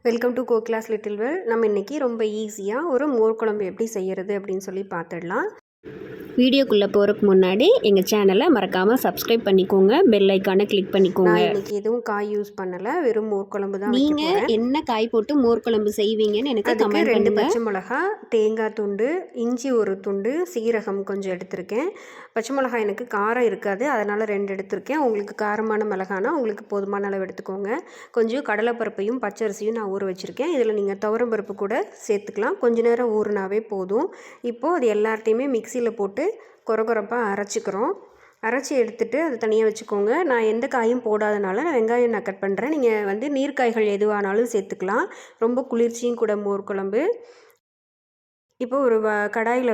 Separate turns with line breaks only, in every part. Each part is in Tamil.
Welcome to Kokila's little world. நம்ம இன்றைக்கி ரொம்ப ஈஸியாக ஒரு மோர் குழம்பு எப்படி செய்கிறது அப்படின்னு சொல்லி பார்த்துடலாம்.
வீடியோக்குள்ளே போகிறதுக்கு முன்னாடி எங்கள் சேனலை மறக்காமல் சப்ஸ்கிரைப் பண்ணிக்கோங்க, பெல் ஐக்கானை கிளிக் பண்ணிக்கோங்க.
நான் இன்றைக்கி எதுவும் காய் யூஸ் பண்ணலை, வெறும் மோர் குழம்பு தான்.
நீங்கள் என்ன காய் போட்டு மோர் குழம்பு செய்வீங்கன்னு எனக்கு கமெண்ட்
2 பச்சை மிளகா, தேங்காய் துண்டு, இஞ்சி ஒரு துண்டு, சீரகம் கொஞ்சம் எடுத்திருக்கேன். பச்சை மிளகாய் எனக்கு காரம் இருக்காது, அதனால் 2 எடுத்திருக்கேன். உங்களுக்கு காரமான மிளகானா உங்களுக்கு போதுமான அளவு எடுத்துக்கோங்க. கொஞ்சம் கடலைப்பருப்பையும் பச்சரிசியும் நான் ஊற வச்சுருக்கேன். இதில் நீங்கள் துவரம்பருப்பு கூட சேர்த்துக்கலாம். கொஞ்ச நேரம் ஊறினாவே போதும். இப்போது அது எல்லாத்தையுமே மிக்சியில் போட்டு கொரகொரப்பாக அரைச்சிக்கிறோம். அரைச்சி எடுத்துகிட்டு அதை தனியாக வச்சுக்கோங்க. நான் எந்த காயும் போடாதனால வெங்காயம் நான் கட் பண்ணுறேன். நீங்கள் நீர்க்காய்கள் எதுவானாலும் சேர்த்துக்கலாம். ரொம்ப குளிர்ச்சியும் கூட மோர் குழம்பு. இப்போ ஒரு கடாயில்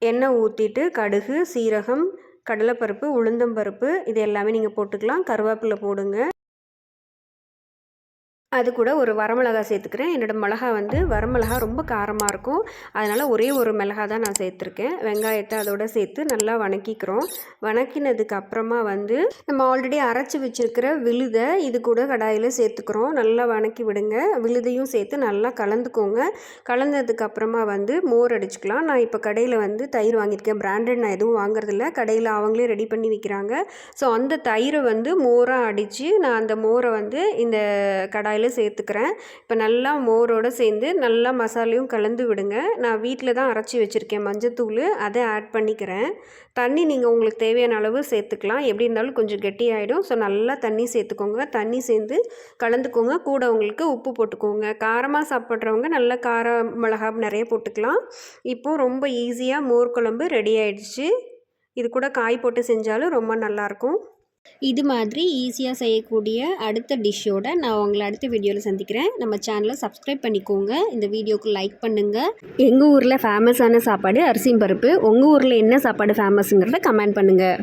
எண்ணெய் ஊற்றிட்டு கடுகு, சீரகம், கடலைப்பருப்பு, உளுந்தம்பருப்பு இது எல்லாமே நீங்கள் போட்டுக்கலாம். கருவேப்பிலை போடுங்க. அது கூட ஒரு வரமிளகா சேர்த்துக்கிறேன். என்னோடய மிளகா வரமிளகா ரொம்ப காரமாக இருக்கும், அதனால் ஒரே ஒரு மிளகா தான் நான் சேர்த்துருக்கேன். வெங்காயத்தை அதோடு சேர்த்து நல்லா வணக்கிக்கிறோம். வணக்கினதுக்கு அப்புறமா நம்ம ஆல்ரெடி அரைச்சி வச்சுருக்கிற விழுதை இது கூட கடாயில் சேர்த்துக்கிறோம். நல்லா வணக்கி விடுங்க. விழுதையும் சேர்த்து நல்லா கலந்துக்கோங்க. கலந்ததுக்கப்புறமா மோர் அடிச்சுக்கலாம். நான் இப்போ கடையில் தயிர் வாங்கியிருக்கேன். பிராண்டட் நான் எதுவும் வாங்குறதில்ல, கடையில் அவங்களே ரெடி பண்ணி விற்கிறாங்க. ஸோ அந்த தயிரை மோராக அடித்து நான் அந்த மோரை இந்த கடாயில் சேர்த்துக்கிறேன். இப்போ நல்லா மோரோடு சேர்ந்து நல்லா மசாலையும் கலந்து விடுங்க. நான் வீட்டில் தான் அரைச்சி வச்சுருக்கேன் மஞ்சத்தூள், அதை ஆட் பண்ணிக்கிறேன். தண்ணி நீங்கள் உங்களுக்கு தேவையான அளவு சேர்த்துக்கலாம். எப்படி இருந்தாலும் கொஞ்சம் கெட்டியாகிடும். ஸோ நல்லா தண்ணி சேர்த்துக்கோங்க. தண்ணி சேர்ந்து கலந்துக்கோங்க. கூட உங்களுக்கு உப்பு போட்டுக்கோங்க. காரமாக சாப்பிட்றவங்க நல்லா கார மிளகா நிறைய போட்டுக்கலாம். இப்போது ரொம்ப ஈஸியாக மோர் குழம்பு ரெடி ஆகிடுச்சு. இது கூட காய் போட்டு செஞ்சாலும் ரொம்ப நல்லாயிருக்கும்.
இது மாதிரி ஈஸியாக செய்யக்கூடிய அடுத்த டிஷ்ஷோடு நான் உங்களை அடுத்த வீடியோவில் சந்திக்கிறேன். நம்ம சேனலை சப்ஸ்கிரைப் பண்ணிக்கோங்க. இந்த வீடியோவுக்கு லைக் பண்ணுங்கள். எங்கள் ஊரில் ஃபேமஸான சாப்பாடு அரிசியும் பருப்பு. உங்கள் ஊரில் என்ன சாப்பாடு ஃபேமஸுங்கிறத கமெண்ட் பண்ணுங்கள்.